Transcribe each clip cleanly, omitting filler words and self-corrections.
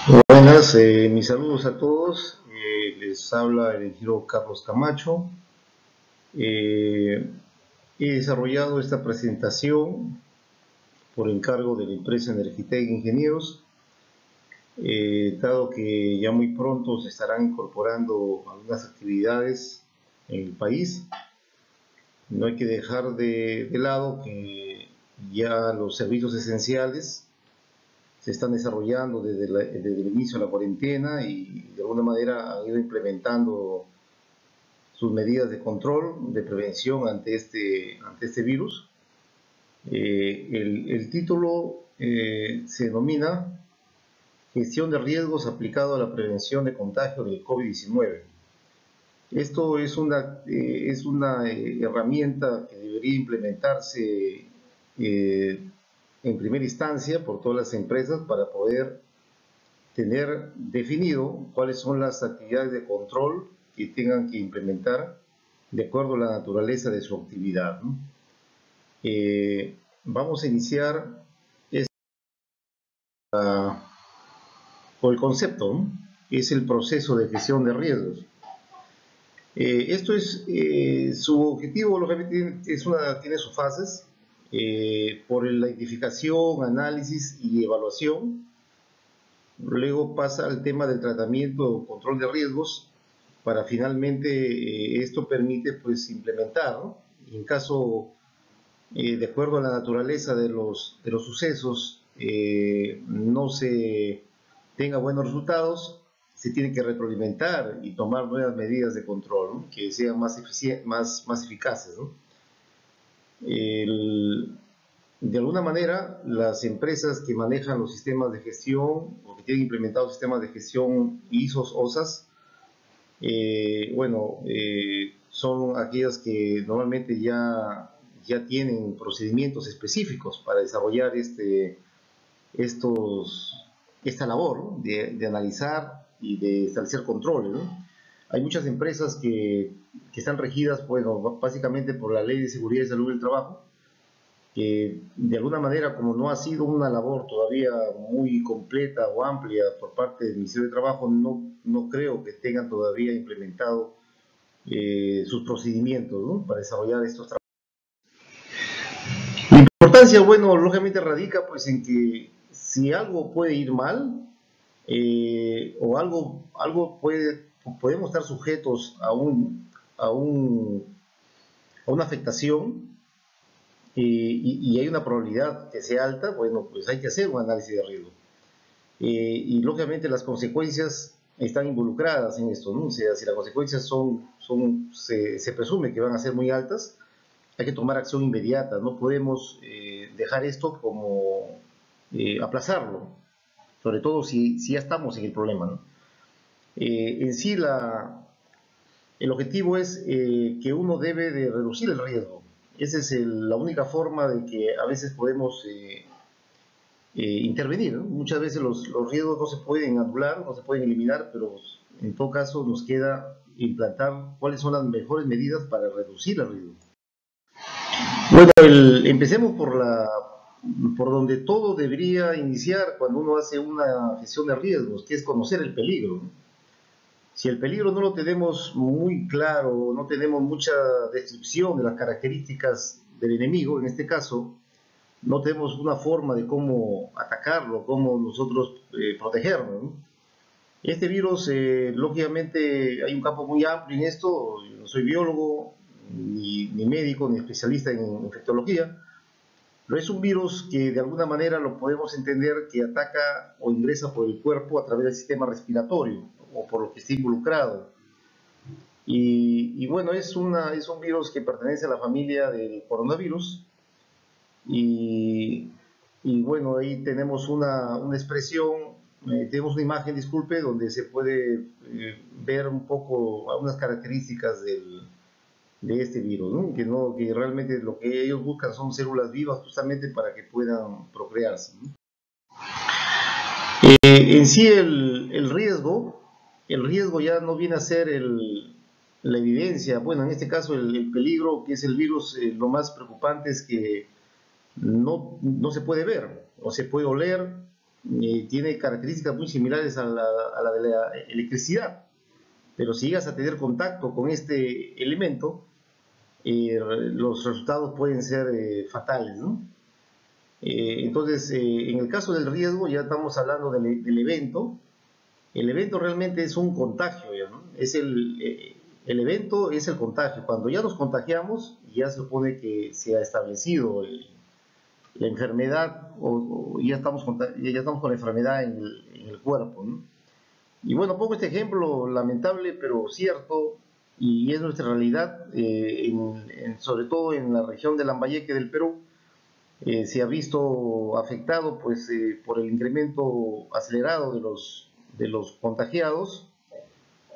Buenas, mis saludos a todos. Les habla el ingeniero Carlos Camacho. Eh, He desarrollado esta presentación por encargo de la empresa Energitech Ingenieros, dado que ya muy pronto se estarán incorporando algunas actividades en el país. No hay que dejar de lado que ya los servicios esenciales se están desarrollando desde el inicio de la cuarentena y de alguna manera han ido implementando sus medidas de control, de prevención ante este virus. El título se denomina Gestión de riesgos aplicado a la prevención de contagio del COVID-19. Esto es una herramienta que debería implementarse en primera instancia por todas las empresas para poder tener definido cuáles son las actividades de control que tengan que implementar de acuerdo a la naturaleza de su actividad, ¿no? Vamos a iniciar por el concepto, ¿no? Es el proceso de gestión de riesgos. Esto es, su objetivo, lógicamente, tiene sus fases, por la identificación, análisis y evaluación. Luego pasa al tema del tratamiento o control de riesgos para finalmente esto permite pues implementar, ¿no? En caso, de acuerdo a la naturaleza de los sucesos, no se tenga buenos resultados, se tiene que retroalimentar y tomar nuevas medidas de control, ¿no? Que sean más eficaces, ¿no? El, de alguna manera, las empresas que manejan los sistemas de gestión o que tienen implementados sistemas de gestión ISOs, OSAs, son aquellas que normalmente ya tienen procedimientos específicos para desarrollar esta labor, ¿no? De analizar y de establecer controles, ¿no? Hay muchas empresas que están regidas, bueno, básicamente por la Ley de Seguridad y Salud del Trabajo, que de alguna manera, como no ha sido una labor todavía muy completa o amplia por parte del Ministerio de Trabajo, no creo que tengan todavía implementado sus procedimientos, ¿no? Para desarrollar estos trabajos. La importancia, bueno, lógicamente radica pues en que si algo puede ir mal, o podemos estar sujetos a, un, a una afectación, y hay una probabilidad que sea alta, bueno, pues hay que hacer un análisis de riesgo. Y lógicamente las consecuencias están involucradas en esto, ¿no? O sea, si las consecuencias se presume que van a ser muy altas, hay que tomar acción inmediata, no podemos dejar esto como aplazarlo, sobre todo si ya estamos en el problema, ¿no? En sí, el objetivo es que uno debe de reducir el riesgo. Esa es la única forma de que a veces podemos intervenir, ¿no? Muchas veces los riesgos no se pueden anular, no se pueden eliminar, pero en todo caso nos queda implantar cuáles son las mejores medidas para reducir el riesgo. Bueno, empecemos por donde todo debería iniciar cuando uno hace una gestión de riesgos, que es conocer el peligro, ¿no? Si el peligro no lo tenemos muy claro, no tenemos mucha descripción de las características del enemigo, en este caso, no tenemos una forma de cómo atacarlo, cómo nosotros protegernos, ¿no? Este virus, lógicamente, hay un campo muy amplio en esto. Yo no soy biólogo, ni médico, ni especialista en infectología, pero es un virus que de alguna manera lo podemos entender que ataca o ingresa por el cuerpo a través del sistema respiratorio o por lo que está involucrado. Bueno, es un virus que pertenece a la familia del coronavirus y, bueno, ahí tenemos una expresión, tenemos una imagen, disculpe, donde se puede ver un poco algunas características de este virus, ¿no? Que realmente lo que ellos buscan son células vivas justamente para que puedan procrearse, ¿no? En sí el riesgo ya no viene a ser la evidencia, bueno, en este caso el peligro que es el virus, lo más preocupante es que no se puede ver, o se puede oler, tiene características muy similares a la de la electricidad, pero si llegas a tener contacto con este elemento, los resultados pueden ser fatales, ¿no? Entonces, en el caso del riesgo, ya estamos hablando del evento. El evento realmente es un contagio, ¿ya, no? El evento es el contagio. Cuando ya nos contagiamos, ya se supone que se ha establecido la enfermedad o ya estamos con la enfermedad en el cuerpo, ¿no? Y bueno, pongo este ejemplo lamentable pero cierto, y es nuestra realidad, sobre todo en la región de Lambayeque del Perú. Se ha visto afectado pues, por el incremento acelerado de los contagiados,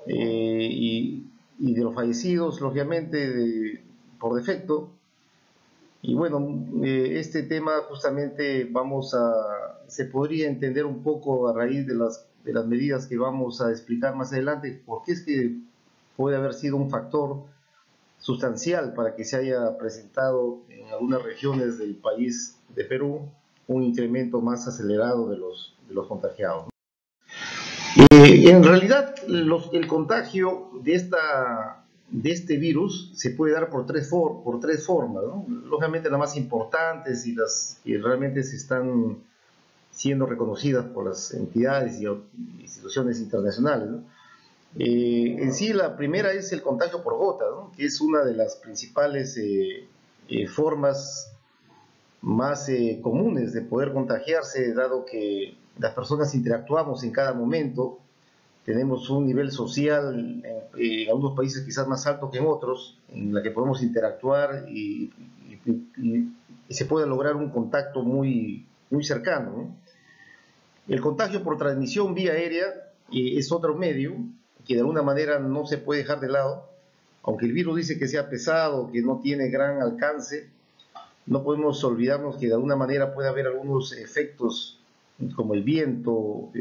y de los fallecidos, lógicamente, por defecto. Y bueno, este tema justamente se podría entender un poco a raíz de las medidas que vamos a explicar más adelante, porque es que puede haber sido un factor sustancial para que se haya presentado en algunas regiones del país de Perú un incremento más acelerado de los contagiados. En realidad, el contagio de este virus se puede dar por tres formas, ¿no? Lógicamente las más importantes y las que realmente se están siendo reconocidas por las entidades y instituciones internacionales, ¿no? En sí, la primera es el contagio por gota, ¿no? Que es una de las principales formas más comunes de poder contagiarse, dado que las personas interactuamos en cada momento, tenemos un nivel social en algunos países quizás más alto que en otros, en la que podemos interactuar y se puede lograr un contacto muy, muy cercano, ¿no? El contagio por transmisión vía aérea es otro medio que de alguna manera no se puede dejar de lado. Aunque el virus dice que sea pesado, que no tiene gran alcance, no podemos olvidarnos que de alguna manera puede haber algunos efectos como el viento,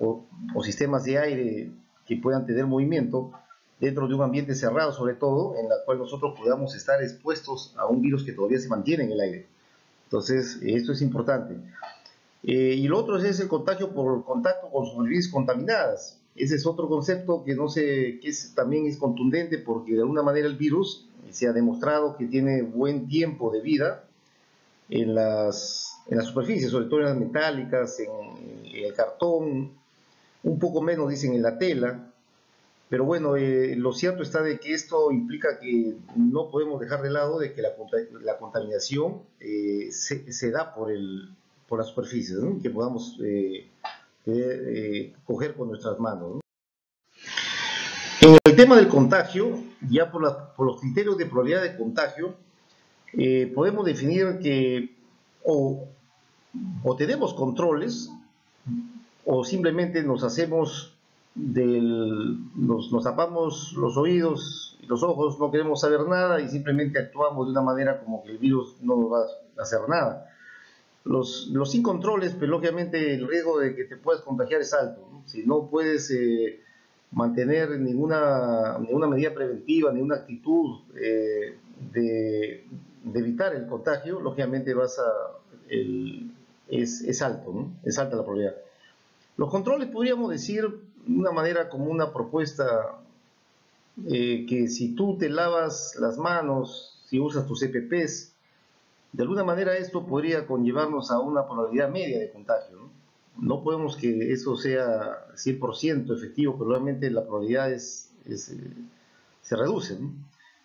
o sistemas de aire que puedan tener movimiento dentro de un ambiente cerrado, sobre todo, en la cual nosotros podamos estar expuestos a un virus que todavía se mantiene en el aire. Entonces, esto es importante. Y lo otro es el contagio por contacto con superficies contaminadas. Ese es otro concepto que también es contundente, porque de alguna manera el virus se ha demostrado que tiene buen tiempo de vida en las superficies, sobre todo en las metálicas, en el cartón, un poco menos dicen en la tela. Pero bueno, lo cierto está de que esto implica que no podemos dejar de lado de que la contaminación se da por las superficies, ¿no? Que podamos coger con nuestras manos, ¿no? En el tema del contagio, ya por los criterios de probabilidad de contagio, podemos definir que o tenemos controles o simplemente nos tapamos los oídos y los ojos, no queremos saber nada y simplemente actuamos de una manera como que el virus no nos va a hacer nada. Los sin controles, pues lógicamente el riesgo de que te puedas contagiar es alto, ¿no? Si no puedes mantener ninguna medida preventiva, ninguna actitud de evitar el contagio, lógicamente es alto, ¿no? Es alta la probabilidad. Los controles podríamos decir de una manera como una propuesta, que si tú te lavas las manos, si usas tus EPPs, de alguna manera esto podría conllevarnos a una probabilidad media de contagio, ¿no? No podemos que eso sea 100% efectivo, pero realmente la probabilidad se reduce, ¿no?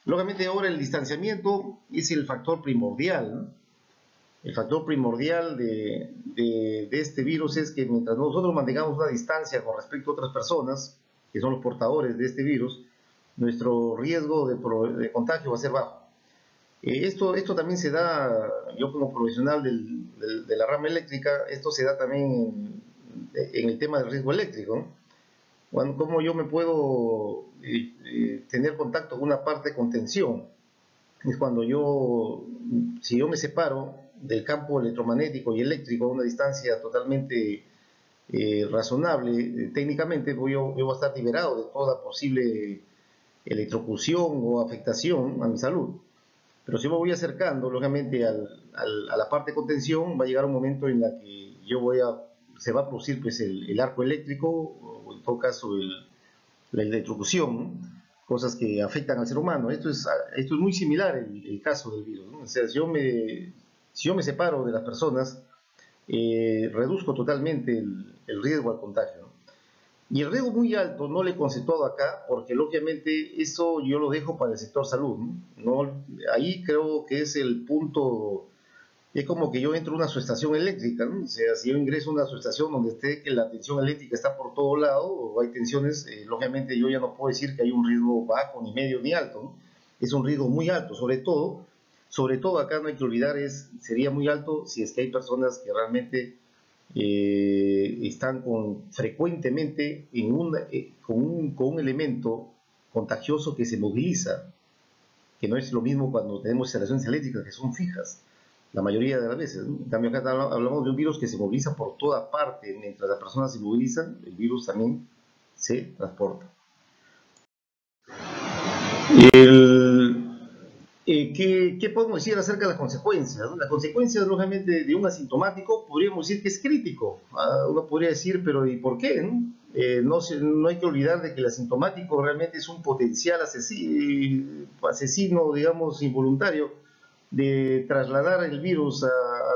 Lógicamente ahora el distanciamiento es el factor primordial, ¿no? El factor primordial de este virus es que mientras nosotros mantengamos una distancia con respecto a otras personas, que son los portadores de este virus, nuestro riesgo de contagio va a ser bajo. Esto también se da, yo como profesional de la rama eléctrica, esto se da también en el tema del riesgo eléctrico, ¿no? Cómo yo me puedo tener contacto con una parte con tensión. Es cuando si yo me separo del campo electromagnético y eléctrico a una distancia totalmente razonable, técnicamente yo voy a estar liberado de toda posible electrocución o afectación a mi salud. Pero si me voy acercando, lógicamente, a la parte de contención, va a llegar un momento en la que se va a producir pues el arco eléctrico, o en todo caso la electrocución, ¿no? Cosas que afectan al ser humano. Esto es muy similar el caso del virus, ¿no? O sea, si yo me separo de las personas, reduzco totalmente el riesgo al contagio, ¿no? Y el riesgo muy alto no le he conceptuado acá, porque lógicamente eso yo lo dejo para el sector salud, ¿no? Ahí creo que es el punto. Es como que yo entro a una subestación eléctrica, ¿no? O sea, si yo ingreso a una subestación donde esté que la tensión eléctrica está por todo lado, o hay tensiones, lógicamente yo ya no puedo decir que hay un riesgo bajo, ni medio, ni alto, ¿no? Es un riesgo muy alto, sobre todo acá no hay que olvidar, sería muy alto si es que hay personas que realmente están frecuentemente con un elemento contagioso que se moviliza, que no es lo mismo cuando tenemos instalaciones eléctricas que son fijas, la mayoría de las veces, ¿no? En cambio acá hablamos de un virus que se moviliza por toda parte. Mientras las personas se movilizan, el virus también se transporta. El, ¿Qué podemos decir acerca de las consecuencias, ¿no? Las consecuencias, lógicamente, de un asintomático, podríamos decir que es crítico. Uno podría decir, pero ¿y por qué? ¿No? No hay que olvidar de que el asintomático realmente es un potencial asesino, digamos, involuntario, de trasladar el virus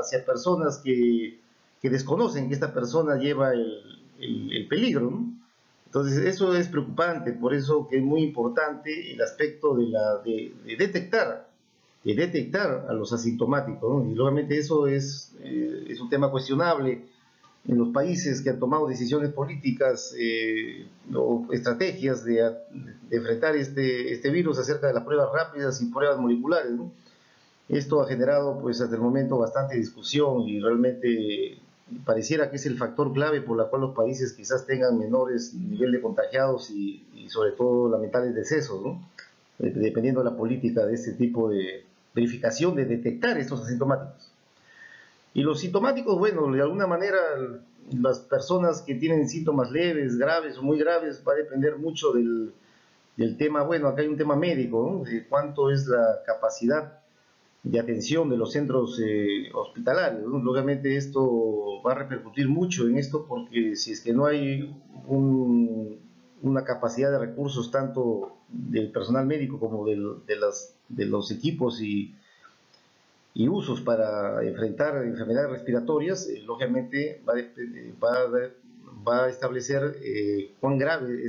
hacia personas que desconocen que esta persona lleva el peligro, ¿no? Entonces, eso es preocupante, por eso que es muy importante el aspecto de detectar a los asintomáticos, ¿no? Y lógicamente eso es un tema cuestionable en los países que han tomado decisiones políticas o estrategias de enfrentar este virus acerca de las pruebas rápidas y pruebas moleculares, ¿no? Esto ha generado, pues, hasta el momento bastante discusión y realmente pareciera que es el factor clave por la cual los países quizás tengan menores nivel de contagiados y sobre todo lamentables decesos, ¿no? Dependiendo de la política de este tipo de verificación, de detectar estos asintomáticos. Y los sintomáticos, bueno, de alguna manera las personas que tienen síntomas leves, graves o muy graves, va a depender mucho del tema. Bueno, acá hay un tema médico, ¿no? De cuánto es la capacidad de atención de los centros hospitalarios, ¿no? Lógicamente esto va a repercutir mucho en esto, porque si es que no hay una capacidad de recursos tanto del personal médico como de los equipos y usos para enfrentar enfermedades respiratorias, lógicamente va a establecer cuán grave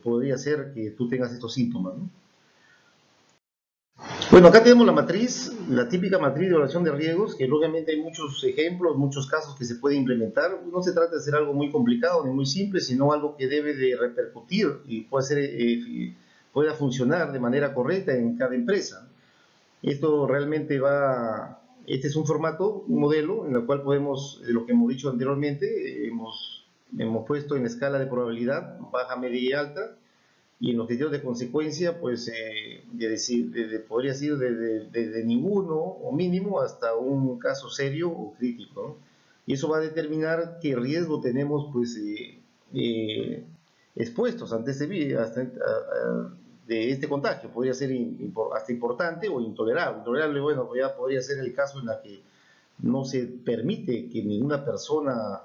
podría ser que tú tengas estos síntomas, ¿no? Bueno, acá tenemos la matriz, la típica matriz de evaluación de riesgos, que lógicamente hay muchos ejemplos, muchos casos que se pueden implementar. No se trata de hacer algo muy complicado ni muy simple, sino algo que debe de repercutir y pueda funcionar de manera correcta en cada empresa. Este es un formato, un modelo, en el cual podemos, lo que hemos dicho anteriormente, hemos puesto en escala de probabilidad, baja, media y alta, y en los criterios de consecuencia, pues podría ser desde ninguno o mínimo hasta un caso serio o crítico, ¿no? Y eso va a determinar qué riesgo tenemos, pues, expuestos ante de este contagio. Podría ser hasta importante o intolerable. Intolerable, bueno, pues ya podría ser el caso en el que no se permite que ninguna persona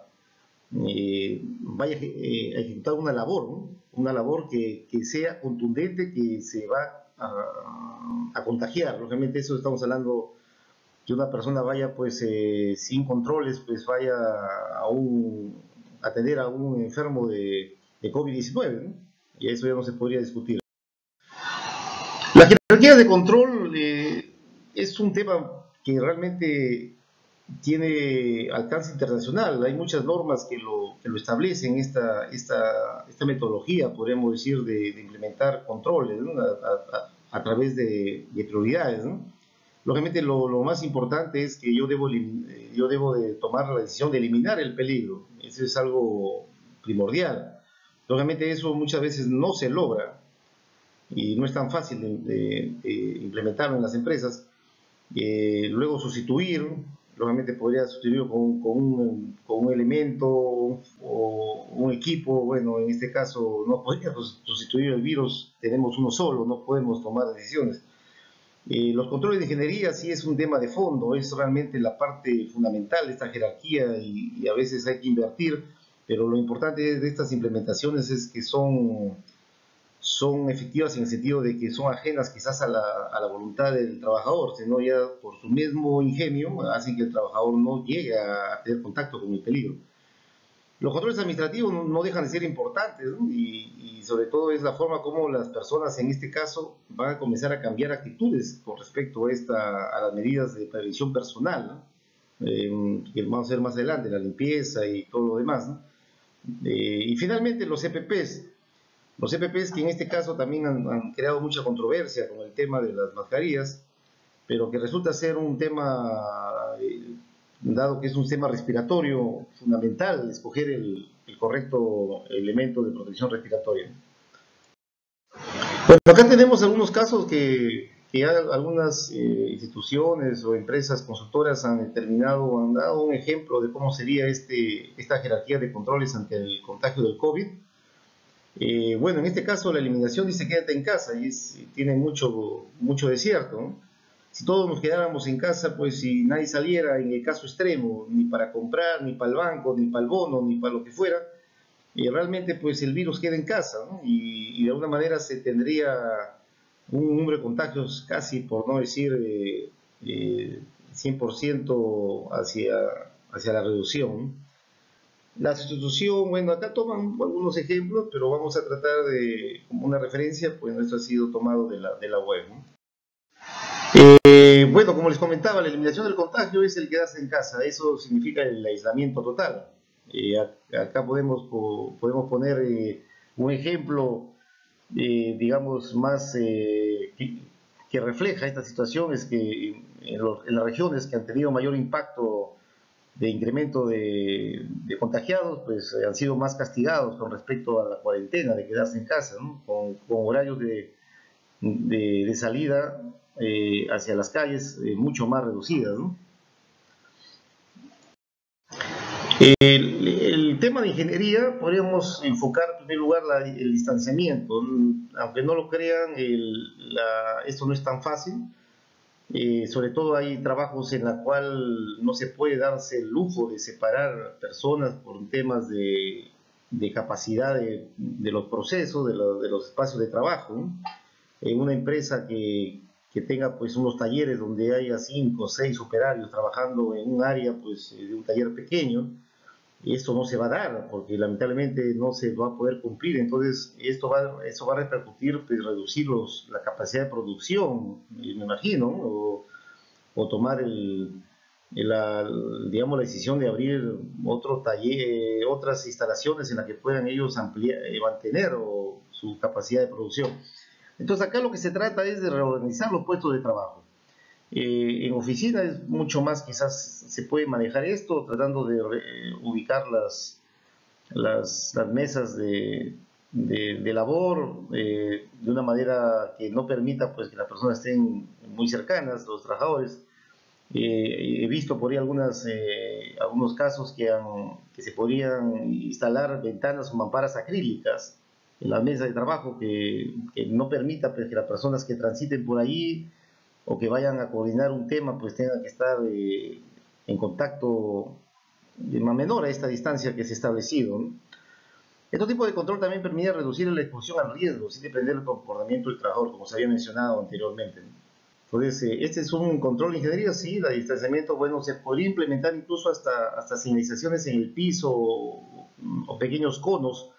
vaya a ejecutar una labor, ¿no? Una labor que sea contundente, que se va a contagiar. Lógicamente eso estamos hablando que una persona vaya pues sin controles, pues vaya a atender a un enfermo de COVID-19, ¿no? Y eso ya no se podría discutir. La jerarquía de control es un tema que realmente tiene alcance internacional. Hay muchas normas que lo establecen, esta metodología, podríamos decir, de implementar controles, ¿no? A través de prioridades, ¿no? Lógicamente lo más importante es que yo debo de tomar la decisión de eliminar el peligro. Eso es algo primordial. Lógicamente eso muchas veces no se logra y no es tan fácil de implementarlo en las empresas. Luego sustituir, lógicamente podría sustituirlo con un elemento o un equipo. Bueno, en este caso no podríamos sustituir el virus, tenemos uno solo, no podemos tomar decisiones. Los controles de ingeniería sí es un tema de fondo, es realmente la parte fundamental de esta jerarquía y a veces hay que invertir, pero lo importante de estas implementaciones es que son efectivas en el sentido de que son ajenas quizás a la voluntad del trabajador, sino ya por su mismo ingenio hacen que el trabajador no llegue a tener contacto con el peligro. Los controles administrativos no dejan de ser importantes, ¿no? Y sobre todo es la forma como las personas en este caso van a comenzar a cambiar actitudes con respecto a las medidas de prevención personal, ¿no? Que vamos a ver más adelante, la limpieza y todo lo demás, ¿no? Y finalmente los EPPs que en este caso también han creado mucha controversia con el tema de las mascarillas, pero que resulta ser un tema, dado que es un tema respiratorio fundamental, escoger el correcto elemento de protección respiratoria. Bueno, acá tenemos algunos casos que algunas instituciones o empresas consultoras han determinado, han dado un ejemplo de cómo sería esta jerarquía de controles ante el contagio del COVID. Bueno, en este caso la eliminación dice quédate en casa y tiene mucho de cierto, ¿no? Si todos nos quedáramos en casa, pues si nadie saliera en el caso extremo, ni para comprar, ni para el banco, ni para el bono, ni para lo que fuera, realmente pues el virus queda en casa, ¿no? Y de alguna manera se tendría un número de contagios casi, por no decir 100% hacia la reducción. La sustitución, bueno, acá toman algunos ejemplos, pero vamos a tratar de, como una referencia, pues esto ha sido tomado de la web, ¿no? Bueno, como les comentaba, la eliminación del contagio es el quedarse en casa, eso significa el aislamiento total. Acá podemos poner un ejemplo, digamos, más que refleja esta situación, es que en las regiones que han tenido mayor impacto de incremento de contagiados, pues han sido más castigados con respecto a la cuarentena, de quedarse en casa, ¿no? Con horarios de salida hacia las calles mucho más reducidas, ¿no? El tema de ingeniería podríamos enfocar en primer lugar el distanciamiento. Aunque no lo crean, esto no es tan fácil. Sobre todo hay trabajos en la cual no se puede darse el lujo de separar personas por temas de capacidad de los procesos, de los espacios de trabajo, ¿no? En una empresa que tenga pues unos talleres donde haya 5 o 6 operarios trabajando en un área pues de un taller pequeño, esto no se va a dar porque lamentablemente no se va a poder cumplir. Entonces eso va a repercutir, pues reducir la capacidad de producción, me imagino, o tomar digamos, la decisión de abrir otro taller, otras instalaciones en las que puedan ellos ampliar, mantener su capacidad de producción. Entonces acá lo que se trata es de reorganizar los puestos de trabajo. En oficina es mucho más, quizás se puede manejar esto tratando de ubicar las mesas de labor de una manera que no permita pues que las personas estén muy cercanas, los trabajadores. He visto por ahí algunos casos que se podrían instalar ventanas o mamparas acrílicas en la mesa de trabajo que no permita pues, que las personas que transiten por ahí o que vayan a coordinar un tema pues tengan que estar en contacto de más menor a esta distancia que se ha establecido, ¿no? Este tipo de control también permite reducir la exposición al riesgo sin depender del comportamiento del trabajador, como se había mencionado anteriormente, ¿no? Entonces, este es un control de ingeniería, sí, el distanciamiento, bueno, se podría implementar incluso hasta señalizaciones en el piso o pequeños conos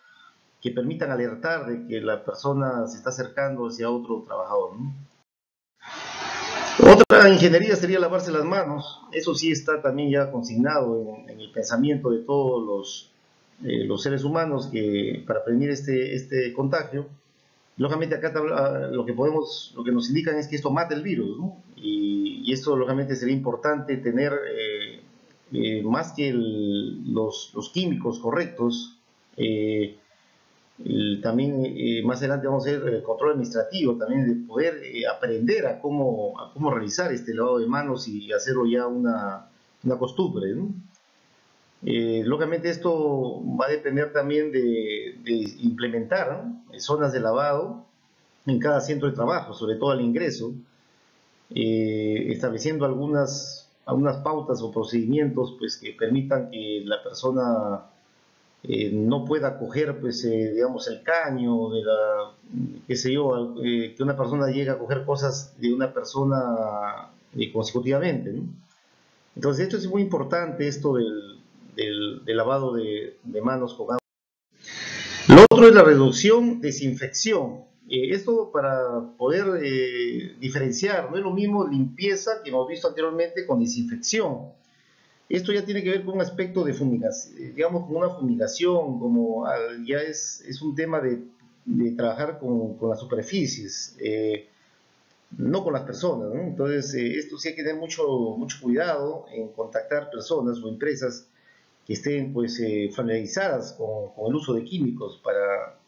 que permitan alertar de que la persona se está acercando hacia otro trabajador, ¿no? Otra ingeniería sería lavarse las manos. Eso sí está también ya consignado en el pensamiento de todos los seres humanos que para prevenir este contagio. Lógicamente acá lo que nos indican es que esto mata el virus, ¿no? Y esto lógicamente sería importante tener más que los químicos correctos. También más adelante vamos a hacer el control administrativo, también de poder aprender a cómo realizar este lavado de manos y hacerlo ya una costumbre, ¿no? Lógicamente esto va a depender también de implementar, ¿no?, zonas de lavado en cada centro de trabajo, sobre todo al ingreso, estableciendo algunas pautas o procedimientos pues, que permitan que la persona no pueda coger, pues, digamos, el caño de la, qué sé yo, que una persona llegue a coger cosas de una persona consecutivamente, ¿no? Entonces, esto es muy importante, esto del lavado de manos con agua. Lo otro es la reducción, desinfección. Esto para poder diferenciar, no es lo mismo limpieza que hemos visto anteriormente con desinfección. Esto ya tiene que ver con un aspecto de fumigación, digamos, con una fumigación, como ya es un tema de trabajar con las superficies, no con las personas, ¿no? Entonces, esto sí hay que tener mucho cuidado en contactar personas o empresas que estén pues familiarizadas con el uso de químicos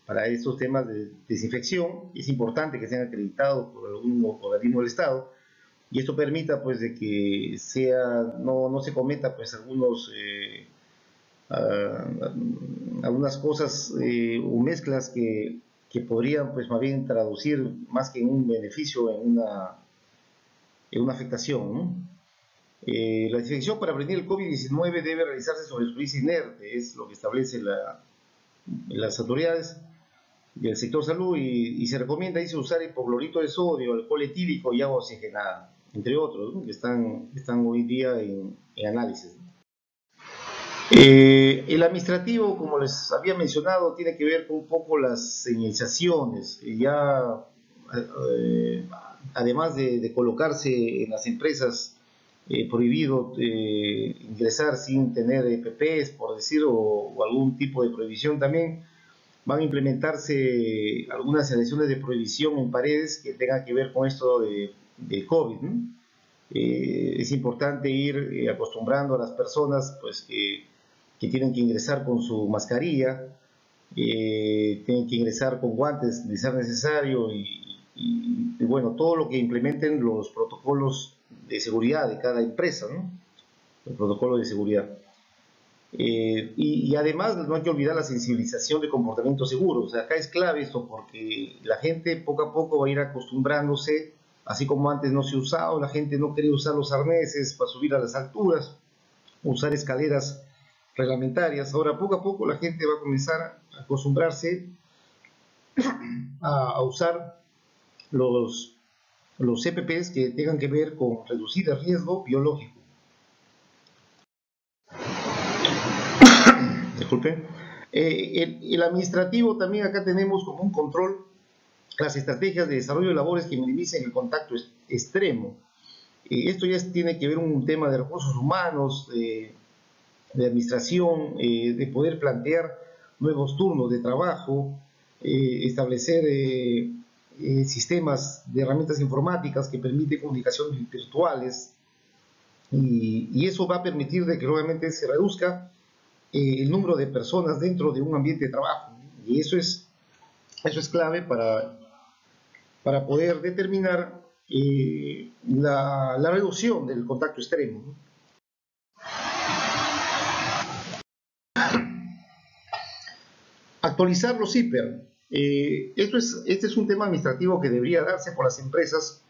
para estos temas de desinfección. Es importante que sean acreditados por algún organismo del Estado y esto permita pues de que no se cometa pues algunas cosas o mezclas que podrían pues más bien traducir más que en un beneficio en una afectación, ¿no? La desinfección para prevenir el COVID-19 debe realizarse sobre superficie inerte, es lo que establece las autoridades del sector salud y se recomienda dice, usar hipoclorito de sodio, alcohol etílico y agua oxigenada, entre otros, ¿no? que están hoy día en análisis. El administrativo, como les había mencionado, tiene que ver con un poco las señalizaciones. Eh, Además de colocarse en las empresas prohibido ingresar sin tener EPPs, por decir, o algún tipo de prohibición también, van a implementarse algunas selecciones de prohibición en paredes que tengan que ver con esto de COVID, ¿no? Es importante ir acostumbrando a las personas pues, que tienen que ingresar con su mascarilla, tienen que ingresar con guantes de ser necesario y bueno, todo lo que implementen los protocolos de seguridad de cada empresa, ¿no? El protocolo de seguridad. Y además no hay que olvidar la sensibilización de comportamientos seguros. O sea, acá es clave esto porque la gente poco a poco va a ir acostumbrándose, así como antes no se usaba, la gente no quería usar los arneses para subir a las alturas, usar escaleras reglamentarias. Ahora poco a poco la gente va a comenzar a acostumbrarse a usar los CPPs que tengan que ver con reducir el riesgo biológico. Disculpe. El administrativo también acá tenemos como un control las estrategias de desarrollo de labores que minimicen el contacto extremo. Esto ya tiene que ver un tema de recursos humanos, de administración, de poder plantear nuevos turnos de trabajo, establecer sistemas de herramientas informáticas que permiten comunicaciones virtuales y eso va a permitir de que obviamente se reduzca el número de personas dentro de un ambiente de trabajo y eso es clave para poder determinar la reducción del contacto extremo, ¿no? Actualizar los CIPER. Este es un tema administrativo que debería darse por las empresas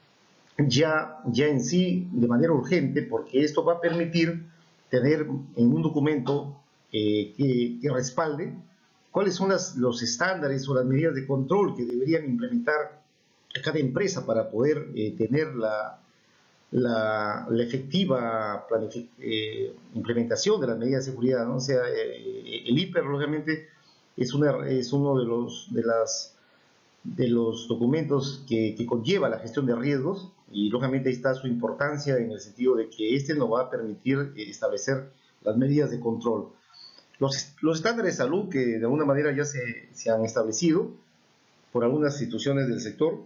ya en sí de manera urgente, porque esto va a permitir tener en un documento que respalde cuáles son los estándares o las medidas de control que deberían implementar cada empresa para poder tener la efectiva implementación de las medidas de seguridad, ¿no? O sea, el IPER, lógicamente, es uno de los documentos que conlleva la gestión de riesgos y, lógicamente, ahí está su importancia en el sentido de que este nos va a permitir establecer las medidas de control. Los estándares de salud que de alguna manera ya se han establecido por algunas instituciones del sector.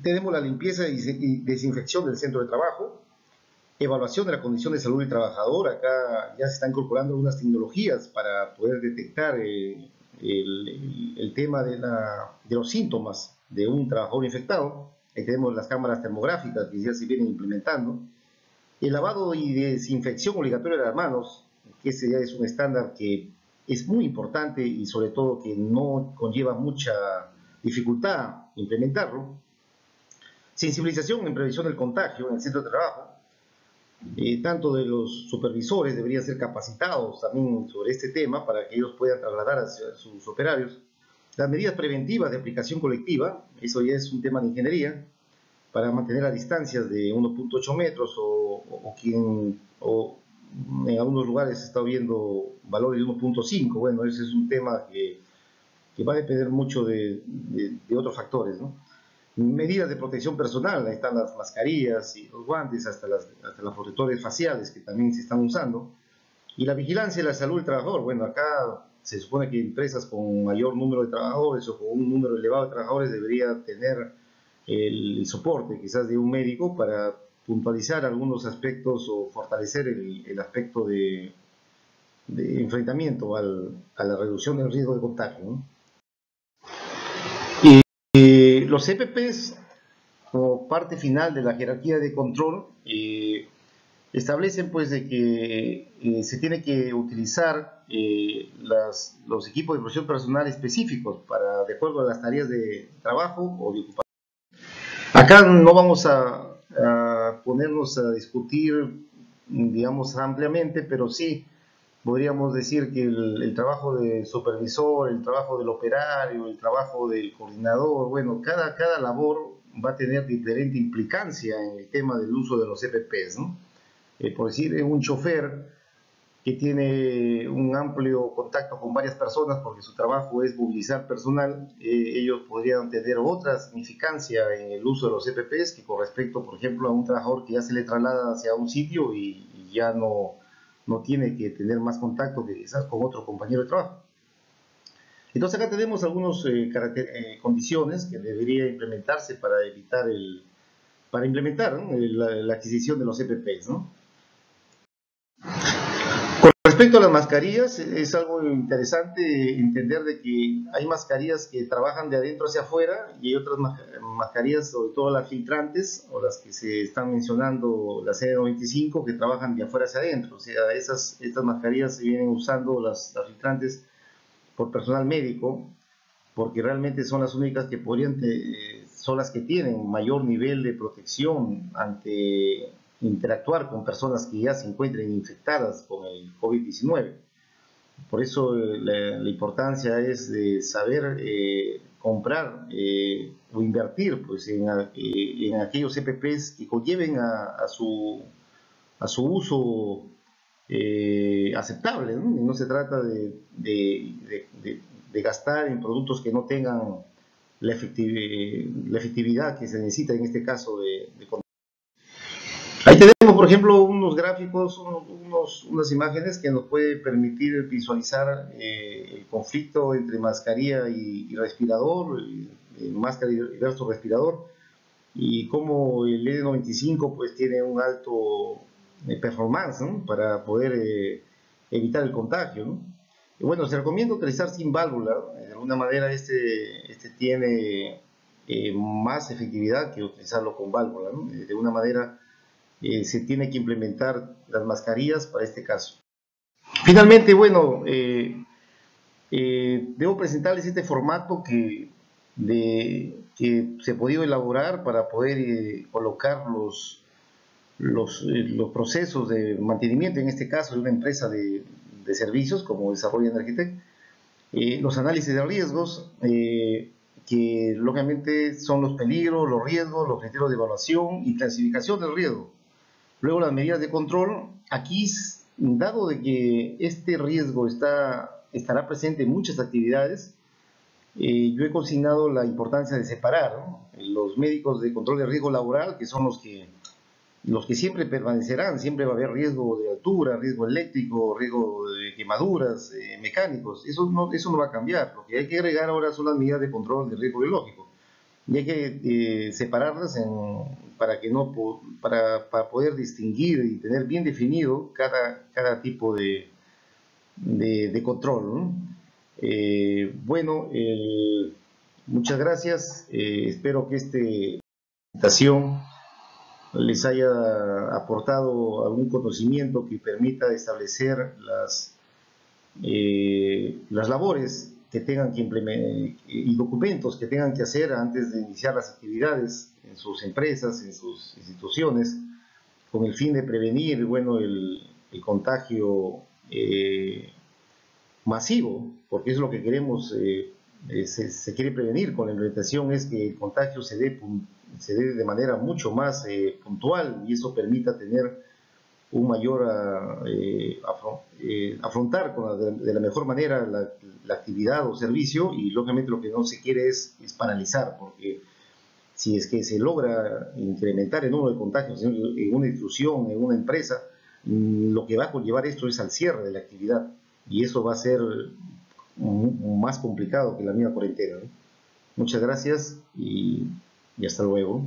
Tenemos la limpieza y desinfección del centro de trabajo, evaluación de la condición de salud del trabajador. Acá ya se están incorporando algunas tecnologías para poder detectar el tema de los síntomas de un trabajador infectado. Ahí tenemos las cámaras termográficas que ya se vienen implementando. El lavado y desinfección obligatoria de las manos, que ese ya es un estándar que es muy importante y sobre todo que no conlleva mucha dificultad implementarlo. sensibilización en prevención del contagio en el centro de trabajo. Tanto de los supervisores deberían ser capacitados también sobre este tema para que ellos puedan trasladar a sus operarios. Las medidas preventivas de aplicación colectiva, eso ya es un tema de ingeniería, para mantener las distancias de 1.8 metros o en algunos lugares se está viendo valores de 1.5. Bueno, ese es un tema que va a depender mucho de otros factores, ¿no? Medidas de protección personal, ahí están las mascarillas y los guantes, hasta los protectores faciales que también se están usando. Y la vigilancia de la salud del trabajador. Bueno, acá se supone que empresas con mayor número de trabajadores o con un número elevado de trabajadores debería tener el soporte quizás de un médico para puntualizar algunos aspectos o fortalecer el aspecto de enfrentamiento a la reducción del riesgo de contagio, ¿no? Los CPPs, como parte final de la jerarquía de control, establecen pues de que se tiene que utilizar los equipos de protección personal específicos de acuerdo a las tareas de trabajo o de ocupación. Acá no vamos a ponernos a discutir, digamos, ampliamente, pero sí podríamos decir que el trabajo del supervisor, el trabajo del operario, el trabajo del coordinador, bueno, cada labor va a tener diferente implicancia en el tema del uso de los EPPs, ¿no? Por decir, un chofer que tiene un amplio contacto con varias personas porque su trabajo es movilizar personal, ellos podrían tener otra significancia en el uso de los EPPs que con respecto, por ejemplo, a un trabajador que ya se le traslada hacia un sitio y ya no tiene que tener más contacto que quizás con otro compañero de trabajo. Entonces acá tenemos algunas condiciones que debería implementarse para implementar, ¿no?, la adquisición de los EPPs, ¿no? Con respecto a las mascarillas, es algo interesante entender de que hay mascarillas que trabajan de adentro hacia afuera y hay otras mascarillas, sobre todo las filtrantes o las que se están mencionando, las N95, que trabajan de afuera hacia adentro. O sea, estas mascarillas se vienen usando, las filtrantes, por personal médico, porque realmente son las únicas que son las que tienen mayor nivel de protección ante interactuar con personas que ya se encuentren infectadas con el COVID-19. Por eso la importancia es de saber comprar o invertir pues, en aquellos EPPs que conlleven a su uso aceptable, ¿no? Y no se trata de gastar en productos que no tengan la efectividad que se necesita en este caso de Ahí tenemos, por ejemplo, unos gráficos, unas imágenes que nos puede permitir visualizar el conflicto entre mascarilla y respirador, máscara versus respirador, y cómo el N95 pues tiene un alto performance, ¿no?, para poder evitar el contagio, ¿no? Y bueno, se recomienda utilizar sin válvula, ¿no? De alguna manera este tiene más efectividad que utilizarlo con válvula, ¿no? De una manera se tiene que implementar las mascarillas para este caso. Finalmente, bueno, debo presentarles este formato que se ha podido elaborar para poder colocar los procesos de mantenimiento, en este caso de una empresa de servicios como Desarrollo Energético, los análisis de riesgos, que lógicamente son los peligros, los riesgos, los criterios de evaluación y clasificación del riesgo. Luego las medidas de control. Aquí, dado de que este riesgo estará presente en muchas actividades, yo he consignado la importancia de separar, ¿no?, los médicos de control de riesgo laboral, que son los que siempre permanecerán. Siempre va a haber riesgo de altura, riesgo eléctrico, riesgo de quemaduras, mecánicos. Eso no va a cambiar. Lo que hay que agregar ahora son las medidas de control de riesgo biológico. Y hay que separarlas para poder distinguir y tener bien definido cada tipo de control, ¿no? Bueno, muchas gracias. Espero que esta presentación les haya aportado algún conocimiento que permita establecer las labores que tengan que implementar y documentos que tengan que hacer antes de iniciar las actividades en sus empresas, en sus instituciones, con el fin de prevenir, bueno, el contagio masivo, porque es lo que queremos, se quiere prevenir con la implementación, es que el contagio se dé de manera mucho más puntual, y eso permita tener un mayor afrontar de la mejor manera la actividad o servicio, y lógicamente lo que no se quiere es paralizar, porque si es que se logra incrementar el número de contagios en una institución, en una empresa, lo que va a conllevar esto es al cierre de la actividad, y eso va a ser más complicado que la misma cuarentena, ¿no? Muchas gracias y hasta luego.